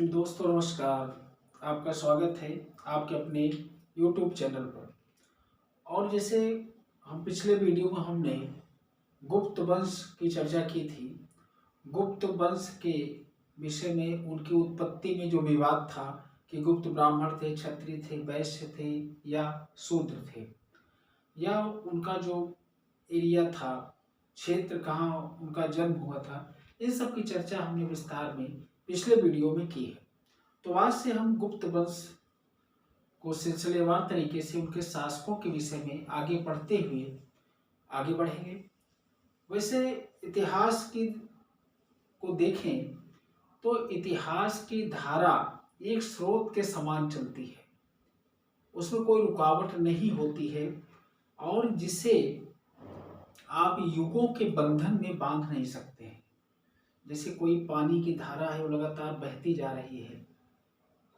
दोस्तों नमस्कार। आपका स्वागत है आपके अपने YouTube चैनल पर। और जैसे हम पिछले वीडियो में हमने गुप्त वंश की चर्चा की थी। गुप्त वंश के विषय में उनकी उत्पत्ति में जो विवाद था कि गुप्त ब्राह्मण थे, क्षत्रिय थे, वैश्य थे या शूद्र थे, या उनका जो एरिया था, क्षेत्र कहाँ उनका जन्म हुआ था, इन सब की चर्चा हमने विस्तार में पिछले वीडियो में की है। तो आज से हम गुप्त वंश को सिलसिलेवार तरीके से उनके शासकों के विषय में आगे बढ़ते हुए आगे बढ़ेंगे। वैसे इतिहास की को देखें तो इतिहास की धारा एक स्रोत के समान चलती है, उसमें कोई रुकावट नहीं होती है और जिसे आप युगों के बंधन में बांध नहीं सकते हैं। जैसे कोई पानी की धारा है, वो लगातार बहती जा रही है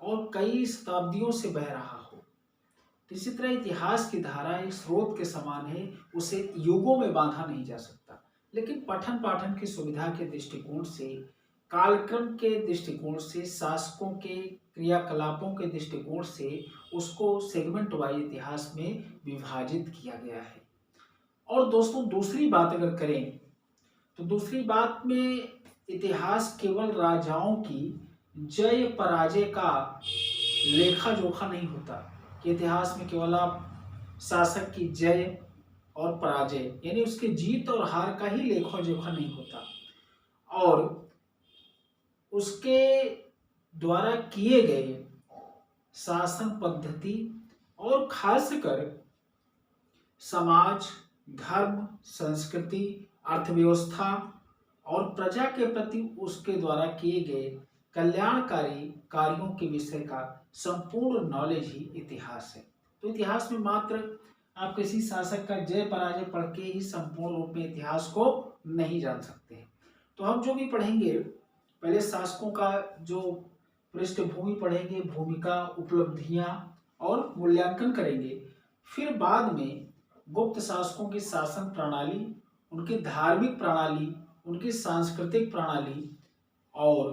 और कई शताब्दियों से बह रहा हो, तो इसी तरह इतिहास की धारा एक स्रोत के समान है, उसे युगों में बांधा नहीं जा सकता। लेकिन पठन पाठन की सुविधा के दृष्टिकोण से, कालक्रम के दृष्टिकोण से, शासकों के क्रियाकलापों के दृष्टिकोण से उसको सेगमेंट वाइज इतिहास में विभाजित किया गया है। और दोस्तों दूसरी बात अगर करें तो दूसरी बात में इतिहास केवल राजाओं की जय पराजय का लेखा जोखा नहीं होता कि इतिहास में केवल आप शासक की जय और पराजय यानी उसके जीत और हार का ही लेखा जोखा नहीं होता, और उसके द्वारा किए गए शासन पद्धति और खासकर समाज, धर्म, संस्कृति, अर्थव्यवस्था और प्रजा के प्रति उसके द्वारा किए गए कल्याणकारी कार्यों के विषय का संपूर्ण नॉलेज ही इतिहास है। तो इतिहास में मात्र आप किसी शासक का जय पराजय पढ़ के ही संपूर्ण रूप में इतिहास को नहीं जान सकते हैं। तो हम जो भी पढ़ेंगे, पहले शासकों का जो पृष्ठभूमि पढ़ेंगे, भूमिका, उपलब्धियां और मूल्यांकन करेंगे। फिर बाद में गुप्त शासकों की शासन प्रणाली, उनकी धार्मिक प्रणाली, उनकी सांस्कृतिक प्रणाली और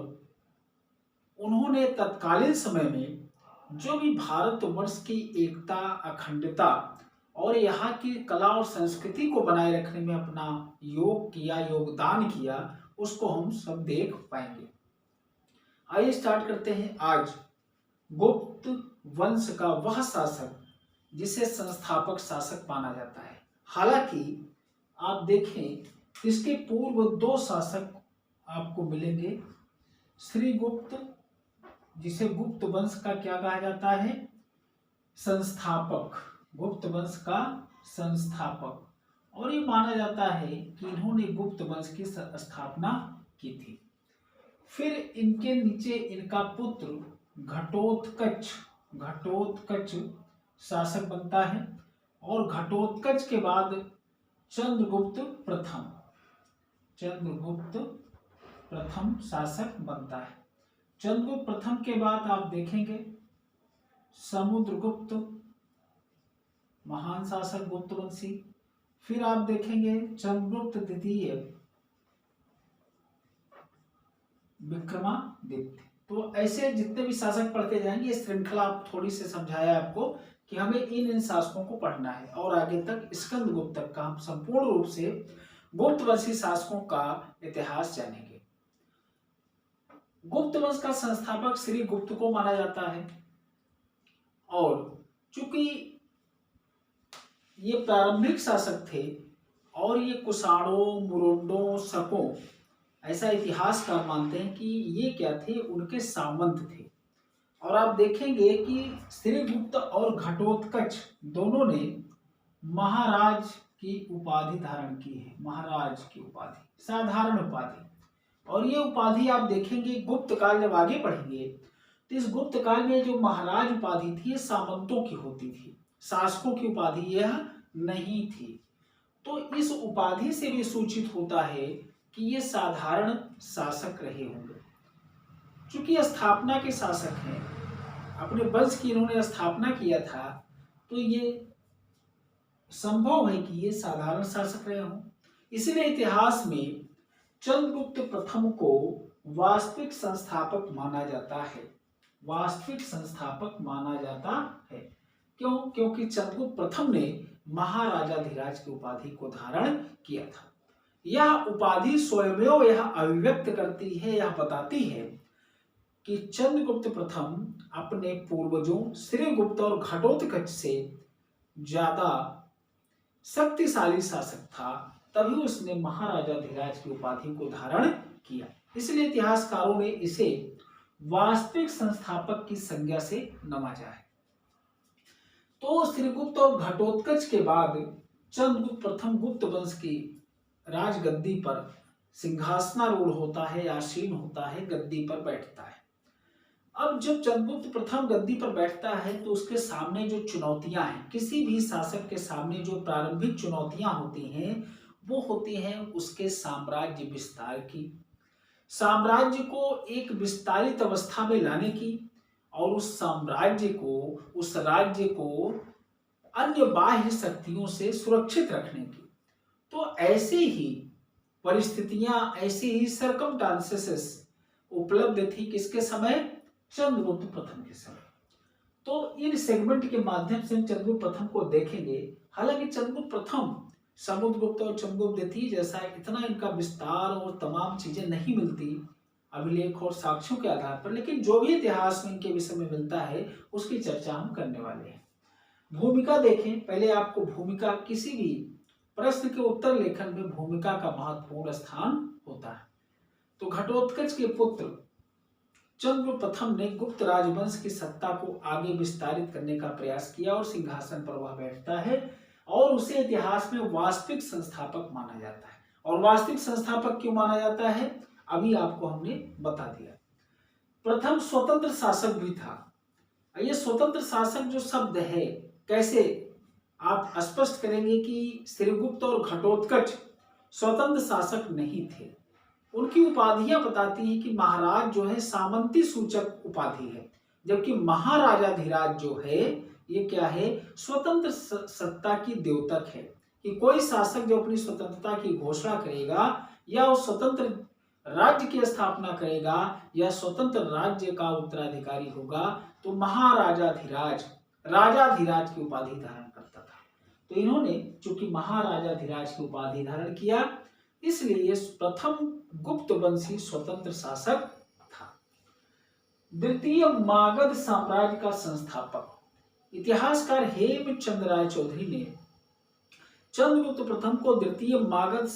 उन्होंने तत्कालीन समय में जो भी भारतवर्ष की एकता, अखंडता और यहाँ की कला और संस्कृति को बनाए रखने में अपना योगदान किया, उसको हम सब देख पाएंगे। आइए स्टार्ट करते हैं। आज गुप्त वंश का वह शासक जिसे संस्थापक शासक माना जाता है। हालांकि आप देखें इसके पूर्व दो शासक आपको मिलेंगे। श्रीगुप्त, जिसे गुप्त वंश का क्या कहा जाता है, संस्थापक, गुप्त वंश का संस्थापक, और ये माना जाता है कि इन्होंने गुप्त वंश की स्थापना की थी। फिर इनके नीचे इनका पुत्र घटोत्कच शासक बनता है और घटोत्कच के बाद चंद्रगुप्त प्रथम शासक बनता है। चंद्रगुप्त प्रथम के बाद आप देखेंगे समुद्रगुप्त, महान शासक गुप्तवंशी। फिर आप देखेंगे चंद्रगुप्त द्वितीय, विक्रमादित्य। तो ऐसे जितने भी शासक पढ़ते जाएंगे, इस श्रृंखला आप थोड़ी से समझाया आपको कि हमें इन शासकों को पढ़ना है और आगे तक स्कंदगुप्त तक का हम संपूर्ण रूप से गुप्तवंशी शासकों का इतिहास जानेंगे। गुप्त वंश का संस्थापक श्री गुप्त को माना जाता है और चूंकि ये प्रारंभिक शासक थे और ये कुषाणों, मुरुंडों, शकों, ऐसा इतिहासकार मानते हैं कि ये क्या थे, उनके सामंत थे। और आप देखेंगे कि श्रीगुप्त और घटोत्कच दोनों ने महाराज की उपाधि धारण की है। महाराज की उपाधि, साधारण उपाधि, और ये उपाधि आप देखेंगे गुप्त काल जब आगे पढ़ेंगे तो इस गुप्त काल में जो महाराज उपाधि थी ये सामंतों की होती थी, शासकों की उपाधि यह नहीं थी। तो इस उपाधि से भी सूचित होता है कि ये साधारण शासक रहे होंगे। चूंकि स्थापना के शासक हैं, अपने वंश की इन्होंने स्थापना किया था, तो ये संभव है कि ये साधारण शासक रहे हों। इसलिए इतिहास में चंद्रगुप्त प्रथम को वास्तविक संस्थापक माना जाता है। वास्तविक संस्थापक माना जाता है। क्यों? क्योंकि चंद्रगुप्त प्रथम ने महाराजाधिराज की उपाधि को धारण किया था। यह उपाधि स्वयमेव यह अभिव्यक्त करती है, यह बताती है कि चंद्रगुप्त प्रथम अपने पूर्वजों श्रीगुप्त और घटोत्कच से ज्यादा शक्तिशाली शासक था, तभी उसने महाराजाधिराज की उपाधि को धारण किया। इसलिए इतिहासकारों ने इसे वास्तविक संस्थापक की संज्ञा से नवाजा है। तो श्रीगुप्त और घटोत्कच के बाद चंद्रगुप्त प्रथम गुप्त वंश की राजगद्दी पर सिंहासनारूढ़ होता है, आसीन होता है, गद्दी पर बैठता है। अब जब चंद्रगुप्त प्रथम गद्दी पर बैठता है तो उसके सामने जो चुनौतियां हैं, किसी भी शासक के सामने जो प्रारंभिक चुनौतियां होती हैं वो होती हैं उसके साम्राज्य विस्तार की, साम्राज्य को एक विस्तारित अवस्था में लाने की, और उस साम्राज्य को, उस राज्य को अन्य बाह्य शक्तियों से सुरक्षित रखने की। तो ऐसे ही परिस्थितियां, ऐसी ही सर्कमस्टांसेस उपलब्ध थी किसके समय? चंद्रगुप्त प्रथम के समय। तो इन सेगमेंट के माध्यम से हम चंद्रगुप्त प्रथम को देखेंगे। हालांकि चंद्रगुप्त प्रथम समुद्रगुप्त और चंद्रगुप्त द्वितीय जैसा इतना इनका विस्तार और तमाम चीजें नहीं मिलती अभिलेख और साक्ष्यों के आधार पर, लेकिन जो भी इतिहास में इनके विषय में मिलता है उसकी चर्चा हम करने वाले हैं। भूमिका देखें। पहले आपको भूमिका, किसी भी प्रश्न के उत्तर लेखन में भूमिका का महत्वपूर्ण स्थान होता है। तो घटोत्कच के पुत्र चंद्रगुप्त प्रथम ने गुप्त राजवंश की सत्ता को आगे विस्तारित करने का प्रयास किया और सिंहासन पर वह बैठता है और उसे इतिहास में वास्तविक संस्थापक माना जाता है। और वास्तविक संस्थापक क्यों माना जाता है अभी आपको हमने बता दिया। प्रथम स्वतंत्र शासक भी था। ये स्वतंत्र शासक जो शब्द है, कैसे आप स्पष्ट करेंगे कि श्रीगुप्त और घटोत्कच स्वतंत्र शासक नहीं थे। उनकी उपाधियां बताती हैं कि महाराज जो है सामंती सूचक उपाधि है, जबकि महाराजाधिराज जो है ये क्या है? स्वतंत्र सत्ता की द्योतक है। कि कोई शासक जो अपनी स्वतंत्रता की घोषणा करेगा या उस स्वतंत्र राज्य की स्थापना करेगा या स्वतंत्र राज्य का उत्तराधिकारी होगा तो महाराजाधिराज, राजाधिराज की उपाधि धारण करता था। तो इन्होंने चूंकि महाराजाधिराज की उपाधि धारण किया, इसलिए प्रथम गुप्त वंशी स्वतंत्र शासक था। द्वितीय मागध साम्राज्य का संस्थापक इतिहासकार हेमचंद राय चौधरी ने चंद्रगुप्त प्रथम को द्वितीय मगध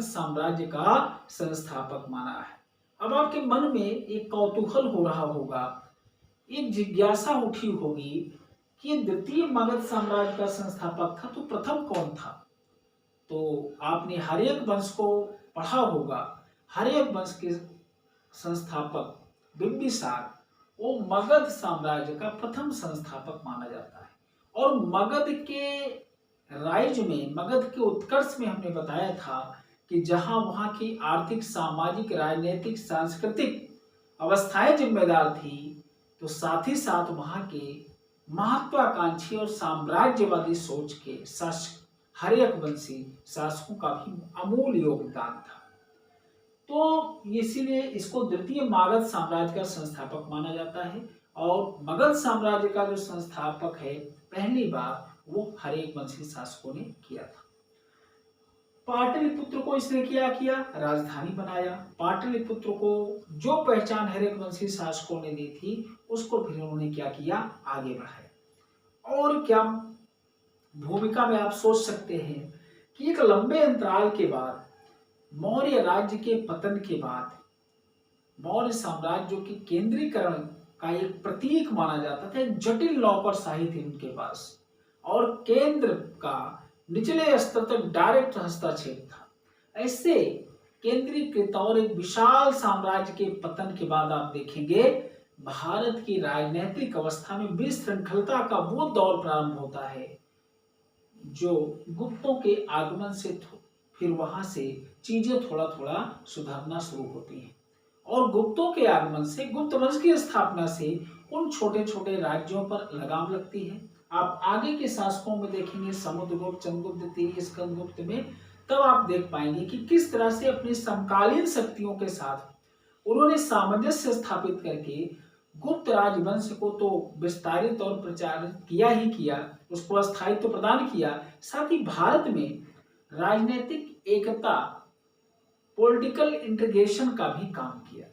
साम्राज्य का संस्थापक माना है। अब आपके मन में एक कौतूहल हो रहा होगा, एक जिज्ञासा उठी होगी कि द्वितीय मगध साम्राज्य का संस्थापक था तो प्रथम कौन था? तो आपने हर्यक वंश को पढ़ा होगा। हर्यक वंश के संस्थापक बिंबिसार वो मगध साम्राज्य का प्रथम संस्थापक माना जाता है। और मगध के राइज में, मगध के उत्कर्ष में हमने बताया था कि जहां वहां की आर्थिक, सामाजिक, राजनीतिक, सांस्कृतिक अवस्थाएं जिम्मेदार थी, तो साथ ही साथ वहां के महत्वाकांक्षी और साम्राज्यवादी सोच के शासक, हर्यक वंशी शासकों का भी अमूल योगदान था। तो इसीलिए इसको द्वितीय मगध साम्राज्य का संस्थापक माना जाता है। और मगध साम्राज्य का जो संस्थापक है पहली बार वो हर्यक वंशी शासकों ने किया था। पाटलिपुत्र को इसने किया राजधानी बनाया। पाटलिपुत्र को जो पहचान हर्यक वंशी शासकों ने दी थी उसको फिर उन्होंने क्या किया? आगे बढ़ाया। और क्या भूमिका में आप सोच सकते हैं कि एक लंबे अंतराल के बाद, मौर्य राज्य के पतन के बाद, मौर्य साम्राज्य के केंद्रीकरण का एक प्रतीक माना जाता था। एक जटिल नौकरशाही थी उनके पास और केंद्र का निचले स्तर तक डायरेक्ट हस्तक्षेप था। ऐसे केंद्रीकृत और एक विशाल साम्राज्य के पतन के बाद आप देखेंगे भारत की राजनीतिक अवस्था में विशृंखलता का वो दौर प्रारंभ होता है जो गुप्तों के आगमन से फिर वहां से चीजें थोड़ा थोड़ा सुधरना शुरू होती हैं। और गुप्तों के आगमन से, गुप्त वंश की स्थापना से उन छोटे छोटे राज्यों पर लगाम लगती है। आप आगे के शासकों में देखेंगे, समुद्रगुप्त, चंद्रगुप्त द्वितीय, स्कंदगुप्त में तब आप देख पाएंगे कि किस तरह से अपनी समकालीन शक्तियों के साथ उन्होंने सामंजस्य स्थापित करके गुप्त राजवंश को तो विस्तारित और प्रचारित किया ही किया, उसको स्थायित्व प्रदान किया, साथ ही भारत में राजनीतिक एकता, पॉलिटिकल इंटीग्रेशन का भी काम किया।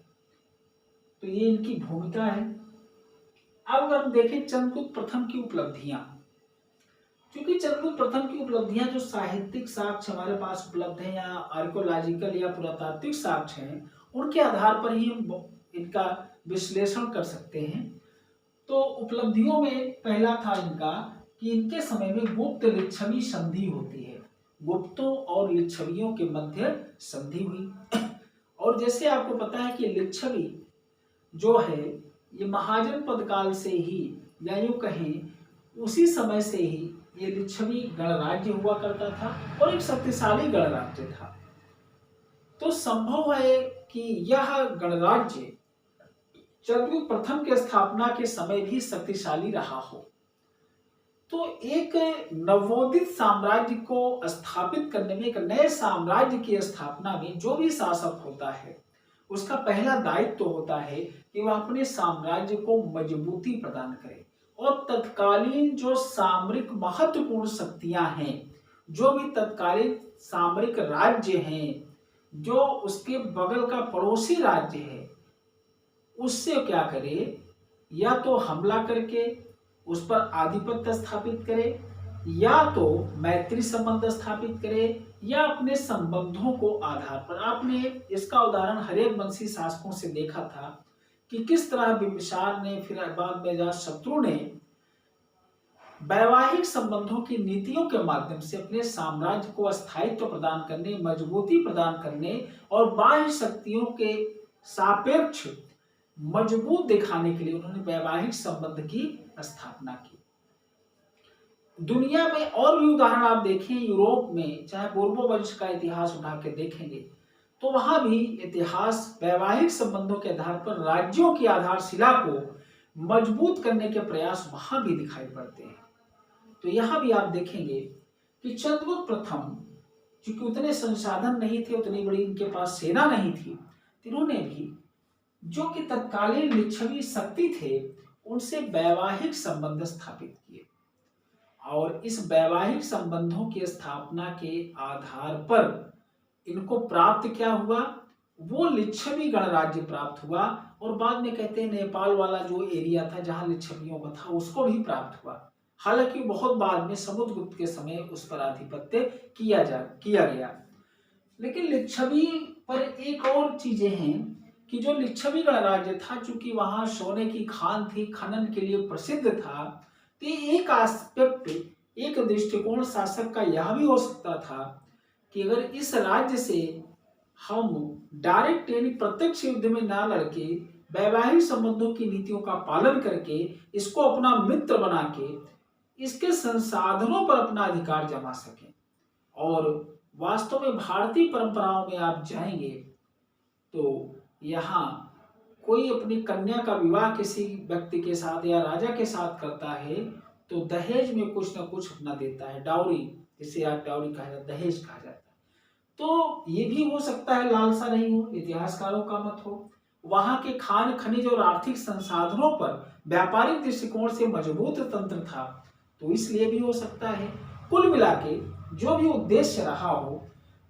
तो ये इनकी भूमिका है। अब अगर हम देखें चंद्रगुप्त प्रथम की उपलब्धियां, क्योंकि चंद्रगुप्त प्रथम की उपलब्धियां जो साहित्यिक साक्ष्य हमारे पास उपलब्ध हैं या आर्कोलॉजिकल या पुरातात्विक साक्ष्य हैं, उनके आधार पर ही हम इनका विश्लेषण कर सकते हैं। तो उपलब्धियों में पहला था इनका कि इनके समय में गुप्त लिच्छवी संधि होती है, गुप्तों और लिच्छवियों के मध्य संधि हुई। और जैसे आपको पता है कि लिच्छवी जो है ये महाजन पद काल से ही, या यूं कहें उसी समय से ही ये लिच्छवी गणराज्य हुआ करता था और एक शक्तिशाली गणराज्य था। तो संभव है कि यह गणराज्य चंद्रगुप्त प्रथम के स्थापना के समय भी शक्तिशाली रहा हो। तो एक नवोदित साम्राज्य को स्थापित करने में, एक नए साम्राज्य की स्थापना में जो भी शासक होता है उसका पहला दायित्व तो होता है कि वह अपने साम्राज्य को मजबूती प्रदान करे और तत्कालीन जो सामरिक महत्वपूर्ण शक्तियां हैं, जो भी तत्कालीन सामरिक राज्य हैं, जो उसके बगल का पड़ोसी राज्य है, उससे क्या करे, या तो हमला करके उस पर आधिपत्य स्थापित करे, या तो मैत्री संबंध स्थापित करे, या अपने संबंधों को आधार पर। आपने इसका उदाहरण हरेवंशी शासकों से देखा था कि किस तरह बिंबिसार ने, फिर बाद में अजातशत्रु ने वैवाहिक संबंधों की नीतियों के माध्यम से अपने साम्राज्य को स्थायित्व प्रदान करने, मजबूती प्रदान करने और बाह्य शक्तियों के सापेक्ष मजबूत दिखाने के लिए उन्होंने वैवाहिक संबंध की स्थापना की। दुनिया में और भी उदाहरण आप देखें, यूरोप में चाहे बोर्बो वंश का इतिहास उठा के देखेंगे तो वहां भी इतिहास वैवाहिक संबंधों के आधार पर राज्यों की आधारशिला को मजबूत करने के प्रयास वहां भी दिखाई पड़ते हैं। तो यहां भी आप देखेंगे कि चंद्रगुप्त प्रथम चूंकि उतने संसाधन नहीं थे, उतनी बड़ी इनके पास सेना नहीं थी, इन्होंने भी जो कि तत्कालीन लिच्छवी शक्ति थे उनसे वैवाहिक संबंध स्थापित किए और इस वैवाहिक संबंधों की स्थापना के आधार पर इनको प्राप्त क्या हुआ, वो लिच्छवी गणराज्य प्राप्त हुआ। और बाद में कहते हैं नेपाल वाला जो एरिया था जहां लिच्छवियों का था उसको भी प्राप्त हुआ। हालांकि बहुत बाद में समुद्रगुप्त के समय उस पर आधिपत्य किया गया। लेकिन लिच्छवी पर एक और चीजें हैं कि जो लिच्छवी गणराज्य था, चूंकि वहां सोने की खान थी, खनन के लिए प्रसिद्ध था, तो एक एस्पेक्ट, एक दृष्टिकोण शासक का यह भी हो सकता था कि अगर इस राज्य से हम डायरेक्ट यानी प्रत्यक्ष युद्ध में ना लड़के वैवाहिक संबंधों की नीतियों का पालन करके इसको अपना मित्र बना के इसके संसाधनों पर अपना अधिकार जमा सकें। और वास्तव में भारतीय परंपराओं में आप जाएंगे तो यहाँ कोई अपनी कन्या का विवाह किसी व्यक्ति के साथ या राजा के साथ करता है तो दहेज में कुछ न कुछ अपना देता है, डाउरी, जिसे आज डाउरी कहा जाता है, दहेज कहा जाता है। तो ये भी हो सकता है लालसा नहीं हो, इतिहासकारों का मत हो, वहां के खान खनिज और आर्थिक संसाधनों पर व्यापारिक दृष्टिकोण से मजबूत तंत्र था, तो इसलिए भी हो सकता है। कुल मिला के जो भी उद्देश्य रहा हो,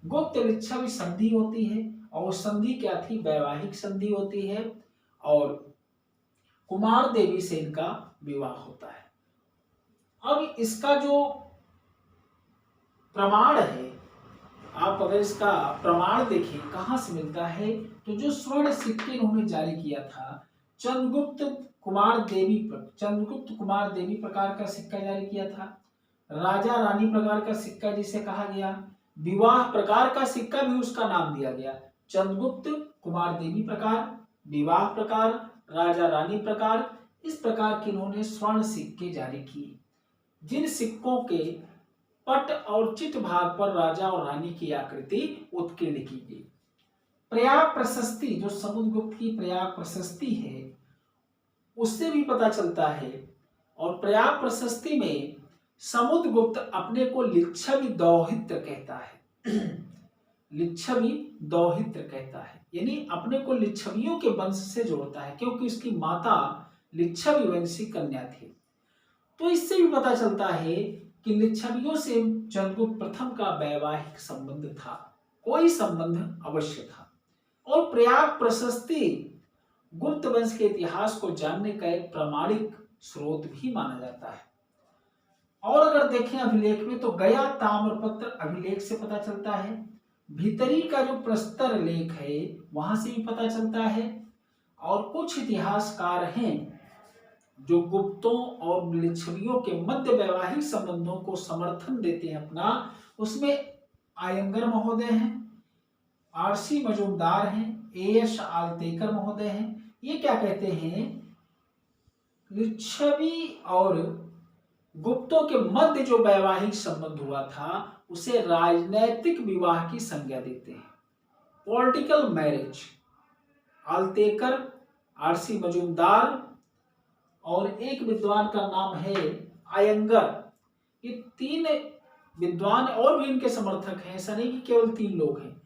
गुप्त लिच्छवी संधि होती है और संधि क्या थी, वैवाहिक संधि होती है और कुमार देवी से इनका विवाह होता है। अब इसका जो प्रमाण है, आप अगर इसका प्रमाण देखें कहां से मिलता है, तो जो स्वर्ण सिक्के इन्होंने जारी किया था, चंद्रगुप्त कुमार देवी प्रकार का सिक्का जारी किया था, राजा रानी प्रकार का सिक्का जिसे कहा गया, विवाह प्रकार का सिक्का भी उसका नाम दिया गया, चंद्रगुप्त कुमार देवी प्रकार, विवाह प्रकार, राजा रानी प्रकार, इस प्रकार के इन्होंने स्वर्ण सिक्के जारी किए, जिन सिक्कों के पट और चिट भाग पर राजा और रानी की आकृति उत्कीर्ण की गई। प्रयाग प्रशस्ति, जो समुद्रगुप्त की प्रयाग प्रशस्ति है, उससे भी पता चलता है। और प्रयाग प्रशस्ति में समुद्रगुप्त अपने को लिच्छवी दौहित्र कहता है, लिच्छवी दौहित्र कहता है, यानी अपने को लिच्छवियों के वंश से जोड़ता है, क्योंकि उसकी माता लिच्छवी वंशी कन्या थी। तो इससे भी पता चलता है कि लिच्छवियों से चंद्रगुप्त प्रथम का वैवाहिक संबंध था, कोई संबंध अवश्य था। और प्रयाग प्रशस्ति गुप्त वंश के इतिहास को जानने का एक प्रामाणिक स्रोत भी माना जाता है। और अगर देखें अभिलेख में तो गया ताम्रपत्र अभिलेख से पता चलता है, भीतरी का जो प्रस्तर लेख है वहां से भी पता चलता है। और कुछ इतिहासकार हैं जो गुप्तों और लिच्छवियों के मध्य वैवाहिक संबंधों को समर्थन देते हैं अपना, उसमें आयंगर महोदय हैं, आरसी मजूमदार हैं, एएस आलतेकर महोदय हैं। ये क्या कहते हैं, लिच्छवी और गुप्तों के मध्य जो वैवाहिक संबंध हुआ था उसे राजनैतिक विवाह की संज्ञा देते हैं, political marriage. Altekar, RC Majumdar और एक विद्वान का नाम है आयंगर, ये तीन विद्वान और भी इनके समर्थक हैं, ऐसा नहीं कि केवल 3 लोग हैं।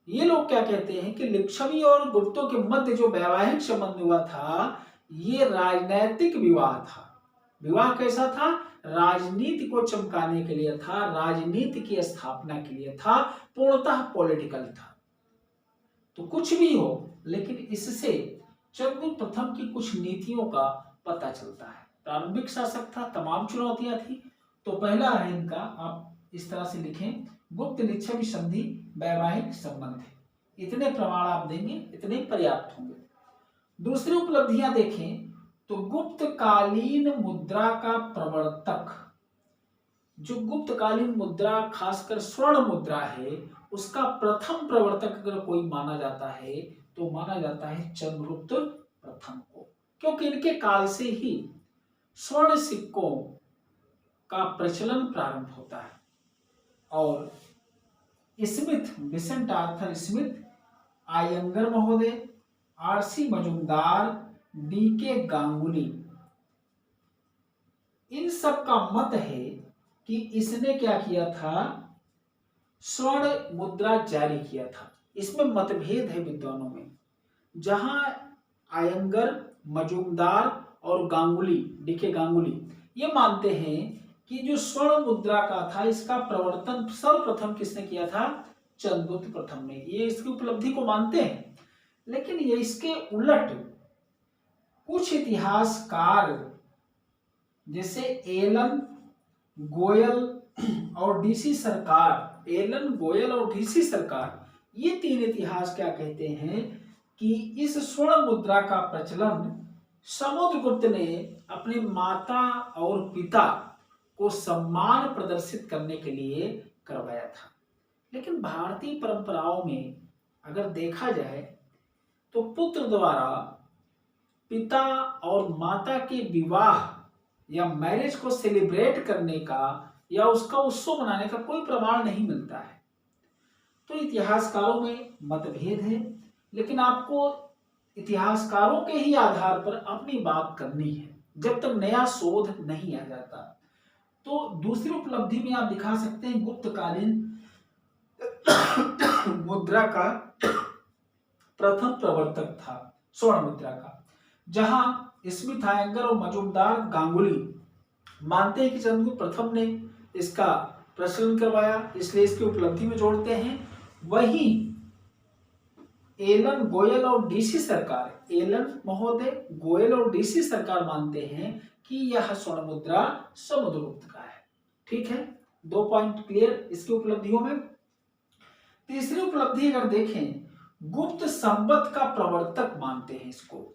ये लोग क्या कहते हैं कि लिच्छवी और गुप्तों के मध्य जो वैवाहिक संबंध हुआ था ये राजनैतिक विवाह था। विवाह कैसा था, राजनीति को चमकाने के लिए था, राजनीति की स्थापना के लिए था, पूर्णतः पॉलिटिकल था। तो कुछ भी हो, लेकिन इससे चंद्रगुप्त प्रथम की कुछ नीतियों का पता चलता है। प्रारंभिक शासक था, तमाम चुनौतियां थी। तो पहला है इनका, आप इस तरह से लिखें, गुप्त लिच्छवी संधि वैवाहिक संबंध है। इतने प्रमाण आप देंगे, इतने पर्याप्त होंगे। दूसरी उपलब्धियां देखें तो गुप्तकालीन मुद्रा का प्रवर्तक, जो गुप्तकालीन मुद्रा खासकर स्वर्ण मुद्रा है उसका प्रथम प्रवर्तक अगर कोई माना जाता है तो माना जाता है चंद्रगुप्त प्रथम को, क्योंकि इनके काल से ही स्वर्ण सिक्कों का प्रचलन प्रारंभ होता है। और Smith, Vincent Arthur Smith, Iyengar महोदय, आरसी मजूमदार, डीके गांगुली, इन सब का मत है कि इसने क्या किया था, स्वर्ण मुद्रा जारी किया था। इसमें मतभेद है विद्वानों में, जहां आयंगर, मजूमदार और गांगुली, डीके गांगुली, ये मानते हैं कि जो स्वर्ण मुद्रा का था इसका प्रवर्तन सर्वप्रथम किसने किया था, चंद्रगुप्त प्रथम ने। ये इसकी उपलब्धि को मानते हैं, लेकिन ये इसके उलट कुछ इतिहासकार जैसे एलन, गोयल और डीसी सरकार, एलन, गोयल और डीसी सरकार, ये 3 इतिहास क्या कहते हैं कि इस स्वर्ण मुद्रा का प्रचलन समुद्रगुप्त ने अपने माता और पिता को सम्मान प्रदर्शित करने के लिए करवाया था। लेकिन भारतीय परंपराओं में अगर देखा जाए तो पुत्र द्वारा पिता और माता के विवाह या मैरिज को सेलिब्रेट करने का या उसका उत्सव मनाने का कोई प्रमाण नहीं मिलता है। तो इतिहासकारों में मतभेद है, लेकिन आपको इतिहासकारों के ही आधार पर अपनी बात करनी है जब तक नया शोध नहीं आ जाता। तो दूसरी उपलब्धि में आप दिखा सकते हैं गुप्तकालीन मुद्रा का प्रथम प्रवर्तक था स्वर्ण मुद्रा का, जहां स्मिथ, आयंगर और मजूमदार, गांगुली मानते हैं कि चंद्रगुप्त प्रथम ने इसका प्रचलन करवाया, इसलिए इसकी उपलब्धि में जोड़ते हैं। वहीं एलन, गोयल और डीसी सरकार, एलन महोदय, गोयल और डीसी सरकार मानते हैं कि यह स्वर्ण मुद्रा समुद्रगुप्त का है। ठीक है, 2 पॉइंट क्लियर इसकी उपलब्धियों में। तीसरी उपलब्धि अगर देखें, गुप्त संवत का प्रवर्तक मानते हैं इसको।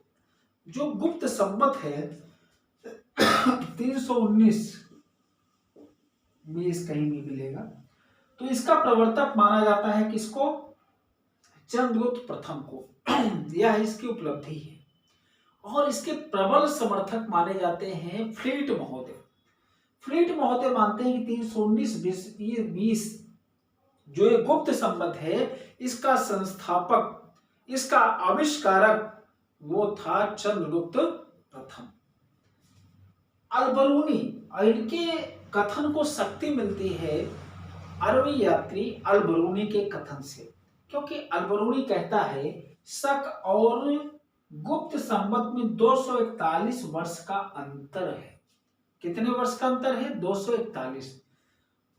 जो गुप्त संवत है 319 20 कहीं नहीं मिलेगा, तो इसका प्रवर्तक माना जाता है किसको, चंद्रगुप्त प्रथम को। यह इसकी उपलब्धि है। और इसके प्रबल समर्थक माने जाते हैं फ्लीट महोदय। फ्लीट महोदय मानते हैं कि 319-20 जो ये गुप्त संवत है इसका संस्थापक, इसका आविष्कारक वो था चंद्रगुप्त प्रथम। अलबरूनी, इनके कथन को शक्ति मिलती है अरबी यात्री अल-बरूनी के कथन से, क्योंकि अल-बरूनी कहता है शक और गुप्त संवत में 241 वर्ष का अंतर है। कितने वर्ष का अंतर है? 241।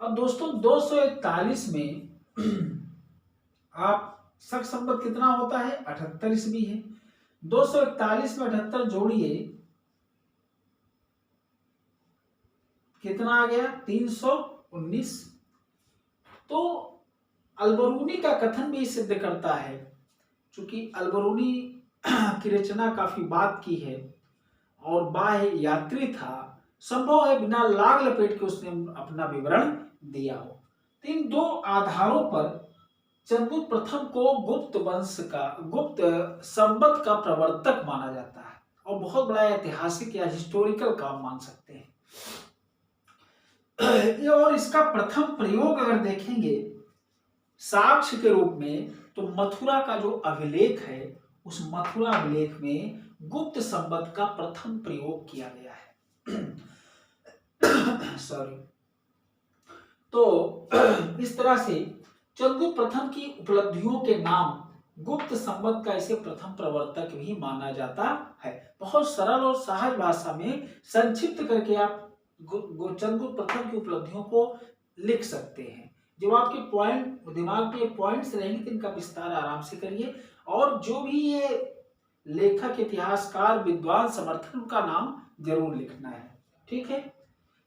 अब दोस्तों 241 में आप शक संवत कितना होता है? 78 ईस्वी है। 241 में 78 जोड़िए, कितना आ गया? 319। तो अल-बरूनी का कथन भी सिद्ध करता है, चूंकि अल-बरूनी की रचना काफी बाद की है और बाह्य यात्री था, संभव है बिना लाग लपेट के उसने अपना विवरण दिया हो। तो इन दो आधारों पर चंद्रगुप्त प्रथम को गुप्त संवत का प्रवर्तक माना जाता है और बहुत बड़ा ऐतिहासिक या हिस्टोरिकल काम मान सकते हैं। और इसका प्रथम प्रयोग अगर देखेंगे साक्ष्य के रूप में, तो मथुरा का जो अभिलेख है, उस मथुरा अभिलेख में गुप्त संवत का प्रथम प्रयोग किया गया है। सॉरी। तो इस तरह से चंद्रगुप्त प्रथम की उपलब्धियों के नाम गुप्त संवत का इसे प्रथम प्रवर्तक भी माना जाता है। बहुत सरल और सहज भाषा में संक्षिप्त करके आप चंद्रगुप्त प्रथम की उपलब्धियों को लिख सकते हैं। जब आपके पॉइंट दिमाग में पॉइंट्स रहेंगे तो इनका विस्तार आराम से करिए, और जो भी ये लेखक, इतिहासकार, विद्वान, समर्थन, उनका नाम जरूर लिखना है। ठीक है।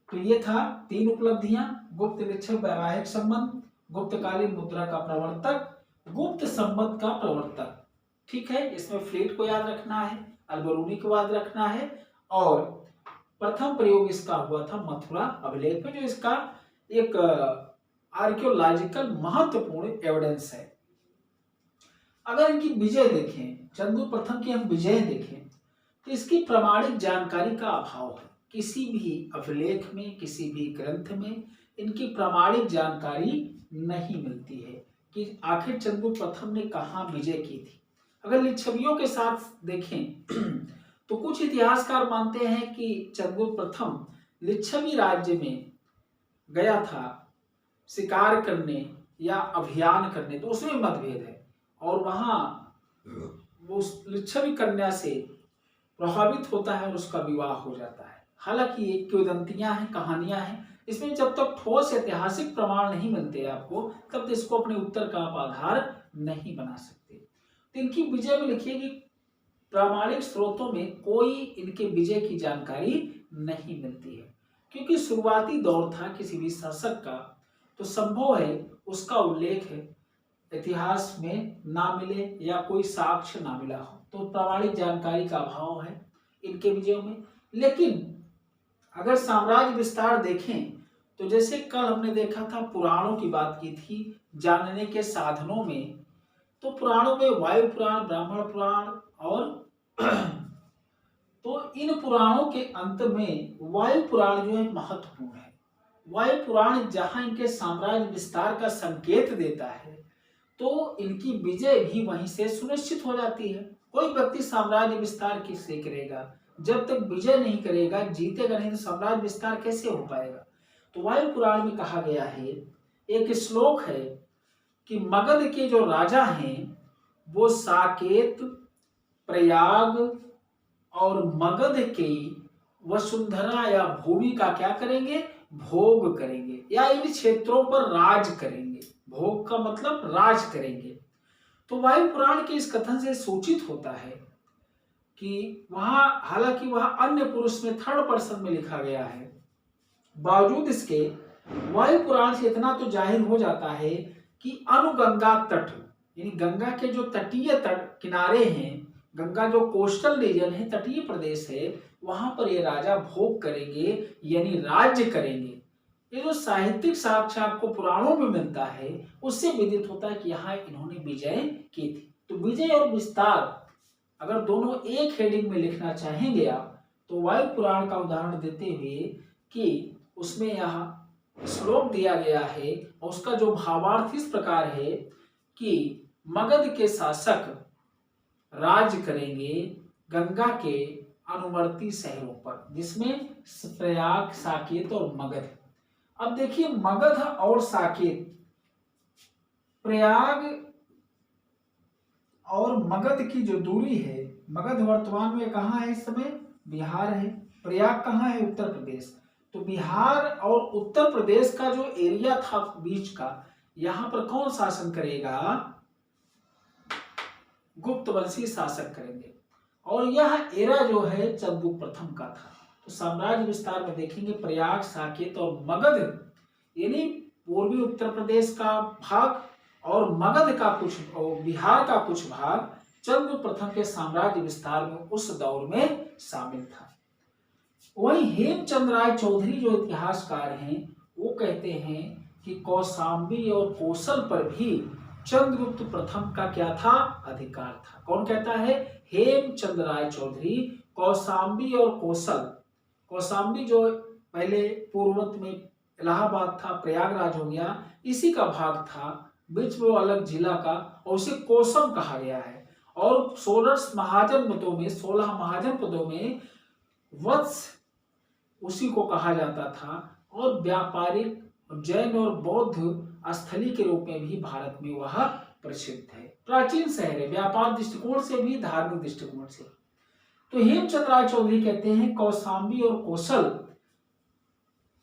तो ये था 3 उपलब्धियां: गुप्त निक्षेप वैवाहिक संबंध, गुप्तकालीन मुद्रा का प्रवर्तक, गुप्त संवत का प्रवर्तक। ठीक है। इसमें फ्लीट को याद रखना है, अल-बरूनी को याद रखना है, और प्रथम प्रयोग इसका हुआ था मथुरा अभिलेख में, जो इसका एक आर्कियोलॉजिकल महत्वपूर्ण एविडेंस है। अगर इनकी विजय देखें, चंद्रगुप्त प्रथम की हम विजय देखें, तो इसकी प्रमाणिक जानकारी का अभाव है। किसी भी अभिलेख में, किसी भी ग्रंथ में इनकी प्रमाणिक जानकारी नहीं मिलती है कि आखिर चंद्रगुप्त प्रथम ने कहाँ विजय की थी। अगर लिच्छवियों के साथ देखें तो कुछ इतिहासकार मानते हैं कि चंद्रगुप्त प्रथम लिच्छवी राज्य में गया था शिकार करने या अभियान करने, तो उसमें मतभेद है, और वहां वो लिच्छवी कन्या से प्रभावित होता है और उसका विवाह हो जाता है। हालांकि ये किंवदंतियां हैं, कहानियां हैं, इसमें जब तक ठोस ऐतिहासिक प्रमाण नहीं मिलते आपको, तब तक इसको अपने उत्तर का आप आधार नहीं बना सकते। तो इनकी विजय में लिखिए कि प्रामाणिक स्रोतों में कोई इनके विजय की जानकारी नहीं मिलती है, क्योंकि शुरुआती दौर था किसी भी शासक का, तो संभव है उसका उल्लेख इतिहास में ना मिले या कोई साक्ष्य ना मिला हो, तो प्रामाणिक जानकारी का अभाव है इनके विजयों में। लेकिन अगर साम्राज्य विस्तार देखें, तो जैसे कल हमने देखा था, पुराणों की बात की थी जानने के साधनों में, तो पुराणों में वायु पुराण, ब्राह्मण पुराण और तो इन पुराणों के अंत में वायु पुराण जो है महत्वपूर्ण है। वायु पुराण जहां इनके साम्राज्य विस्तार का संकेत देता है, तो इनकी विजय भी वहीं से सुनिश्चित हो जाती है। कोई व्यक्ति साम्राज्य विस्तार किससे करेगा? जब तक विजय नहीं करेगा, जीतेगा नहीं, तो साम्राज्य विस्तार कैसे हो पाएगा? तो वायु पुराण में कहा गया है, एक श्लोक है कि मगध के जो राजा हैं वो साकेत, प्रयाग और मगध के वसुंधरा या भूमि का क्या करेंगे? भोग करेंगे, या इन क्षेत्रों पर राज करेंगे। भोग का मतलब राज करेंगे। तो वायु पुराण के इस कथन से सूचित होता है कि वहां, हालांकि वहां अन्य पुरुष में थर्ड पर्सन में लिखा गया है, बावजूद इसके वायु पुराण से इतना तो जाहिर हो जाता है कि अनुगंगा तट, यानी गंगा के जो तटीय तट किनारे हैं, गंगा जो कोस्टल रीजन है, तटीय प्रदेश है, वहां पर ये राजा भोग करेंगे, यानी राज्य करेंगे। ये जो साहित्यिक साक्ष्य आपको पुराणों में मिलता है, उससे विदित होता है कि यहाँ इन्होंने विजय की थी। तो विजय और विस्तार अगर दोनों एक हेडिंग में लिखना चाहेंगे आप, तो वायु पुराण का उदाहरण देते हुए कि उसमें यहाँ श्लोक दिया गया है और उसका जो भावार्थ इस प्रकार है कि मगध के शासक राज करेंगे गंगा के अनुवर्ती शहरों पर, जिसमें प्रयाग, साकेत और मगध। अब देखिए मगध और साकेत, प्रयाग और मगध की जो दूरी है, मगध वर्तमान में कहाँ है इस समय, बिहार है। प्रयाग कहाँ है, उत्तर प्रदेश। तो बिहार और उत्तर प्रदेश का जो एरिया था बीच का, यहां पर कौन शासन करेगा, गुप्तवंशी शासक करेंगे। और यह एरा जो है चंद्रगुप्त प्रथम का था। तो साम्राज्य विस्तार में देखेंगे प्रयाग, साकेत और मगध, यानी पूर्वी उत्तर प्रदेश का भाग और मगध का कुछ और बिहार का कुछ भाग चंद्रगुप्त प्रथम के साम्राज्य विस्तार में उस दौर में शामिल था। वहीं हेमचंद राय चौधरी जो इतिहासकार हैं वो कहते हैं कि कौशाम्बी और कोसल पर भी चंद्रगुप्त प्रथम का क्या था, अधिकार था। कौन कहता है, हेमचंद राय चौधरी। कौशाम्बी और कोसल, कौशाम्बी जो पहले पूर्ववत में इलाहाबाद था, प्रयागराज हो गया, इसी का भाग था, बीच में वो अलग जिला का, और उसे कोसम कहा गया है। और 16 महाजन पदों में, 16 महाजन पदों में वत्स उसी को कहा जाता था। और व्यापारिक जैन और बौद्ध स्थली के रूप में भी भारत में वह प्रसिद्ध है। प्राचीन शहर है, व्यापार दृष्टिकोण से भी, धार्मिक दृष्टिकोण से। तो हेमचंद राय चौधरी कहते हैं कौशाम्बी और कोसल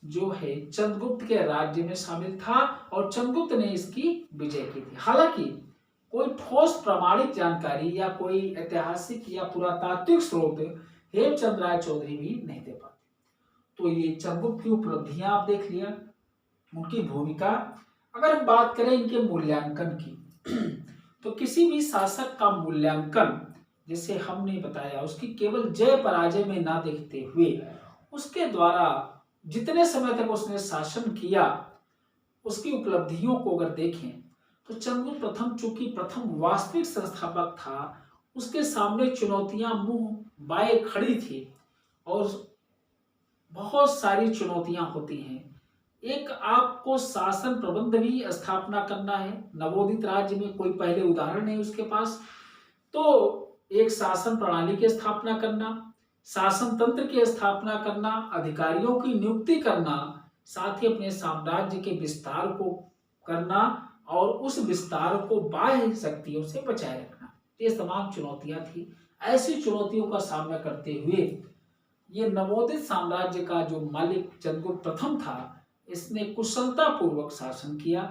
जो है चंद्रगुप्त के राज्य में शामिल था और चंद्रगुप्त ने इसकी विजय की थी। हालांकि कोई ठोस प्रमाणिक जानकारी या कोई ऐतिहासिक या पुरातात्विक स्रोत हेमचंद राय चौधरी भी नहीं दे पाते। तो ये चंद्रगुप्त की उपलब्धियां आप देख लिया, उनकी भूमिका। अगर हम बात करें इनके मूल्यांकन की तो किसी भी शासक का मूल्यांकन, जैसे हमने बताया, उसकी केवल जय पराजय में ना देखते हुए उसके द्वारा जितने समय तक उसने शासन किया उसकी उपलब्धियों को अगर देखें तो चंद्रगुप्त प्रथम चूंकि प्रथम वास्तविक संस्थापक था, उसके सामने चुनौतियां मुंह बाए खड़ी थी और बहुत सारी चुनौतियां होती हैं। एक आपको शासन प्रबंध भी स्थापना करना है, नवोदित राज्य में कोई पहले उदाहरण नहीं उसके पास, तो एक शासन प्रणाली की स्थापना करना, शासन तंत्र की स्थापना करना, अधिकारियों की नियुक्ति करना, साथ ही अपने साम्राज्य के विस्तार को करना और उस विस्तार को बाह्य शक्तियों से बचाए रखना, ये तमाम चुनौतियां थी। ऐसी चुनौतियों का सामना करते हुए ये नवोदित साम्राज्य का जो मालिक चंद्रगुप्त प्रथम था, इसने कुशलता पूर्वक शासन किया।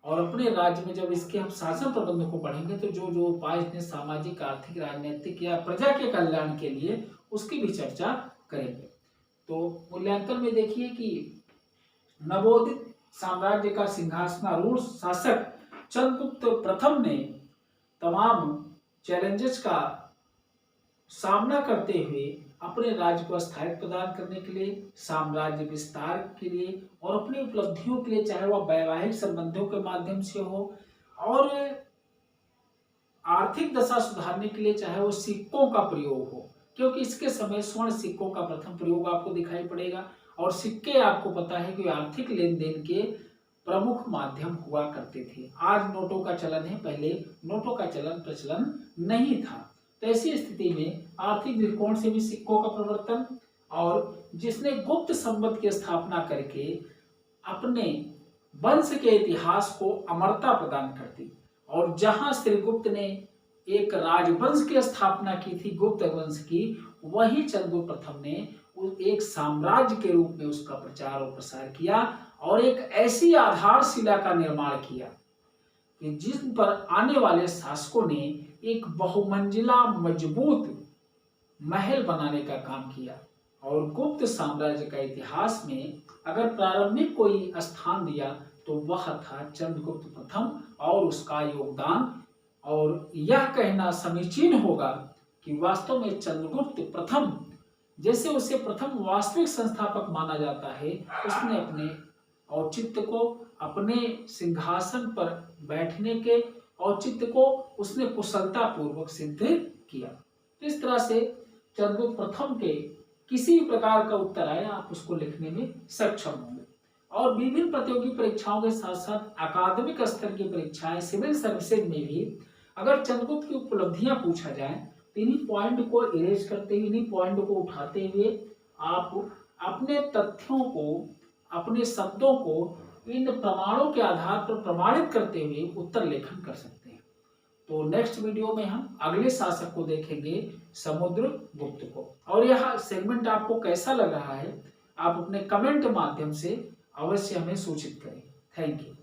और अपने राज्य में जब इसके हम शासन प्रबंध को पढ़ेंगे तो जो जो उपाय इसने सामाजिक, आर्थिक, राजनीतिक या प्रजा के कल्याण के लिए, उसकी भी चर्चा करेंगे। तो मूल्यांकन में देखिए कि नवोदित साम्राज्य का सिंहासनारूढ़ शासक चंद्रगुप्त प्रथम ने तमाम चैलेंजेस का सामना करते हुए अपने राज्य को स्थायित्व प्रदान करने के लिए, साम्राज्य विस्तार के लिए और अपनी उपलब्धियों के लिए, चाहे वह वैवाहिक संबंधों के माध्यम से हो और आर्थिक दशा सुधारने के लिए, चाहे वो सिक्कों का प्रयोग हो, क्योंकि इसके समय स्वर्ण सिक्कों का प्रथम प्रयोग आपको दिखाई पड़ेगा। और सिक्के आपको पता है कि आर्थिक लेन देन के प्रमुख माध्यम हुआ करते थे। आज नोटों का चलन है, पहले नोटों का प्रचलन नहीं था। तो ऐसी स्थिति में आर्थिक दृष्टिकोण से भी सिक्कों का प्रवर्तन, और जिसने गुप्त संवत की स्थापना करके अपने वंश के इतिहास को अमरता प्रदान कर दी। और जहां श्रीगुप्त ने एक राजवंश की स्थापना की थी, गुप्त वंश की, वही चंद्रगुप्त प्रथम ने एक साम्राज्य के रूप में उसका प्रचार और प्रसार किया और एक ऐसी आधारशिला का निर्माण किया कि जिन पर आने वाले शासकों ने एक बहुमंजिला मजबूत महल बनाने का काम किया। और गुप्त साम्राज्य का इतिहास में अगर प्रारंभिक कोई स्थान दिया तो वह था चंद्रगुप्त प्रथम और उसका योगदान। और यह कहना समीचीन होगा कि वास्तव में चंद्रगुप्त प्रथम, जैसे उसे प्रथम वास्तविक संस्थापक माना जाता है, उसने अपने औचित्य को, अपने सिंहासन पर बैठने के औचित्य को उसने कुशलता पूर्वक सिद्ध किया। इस तरह से चंद्रगुप्त प्रथम के किसी भी प्रकार का उत्तर आए आप उसको लिखने में सक्षम होंगे। और विभिन्न प्रतियोगी परीक्षाओं के साथ साथ अकादमिक स्तर की परीक्षाएं, सिविल सर्विसेज में भी अगर चंद्रगुप्त की उपलब्धियां पूछा जाए तो इन्हीं पॉइंट को इरेज करते हुए, इन्हीं पॉइंट को उठाते हुए आप अपने तथ्यों को अपने शब्दों को इन प्रमाणों के आधार पर प्रमाणित करते हुए उत्तर लेखन कर सकते हैं। तो नेक्स्ट वीडियो में हम अगले शासक को देखेंगे, समुद्रगुप्त को। और यह सेगमेंट आपको कैसा लग रहा है, आप अपने कमेंट माध्यम से अवश्य हमें सूचित करें। Thank you.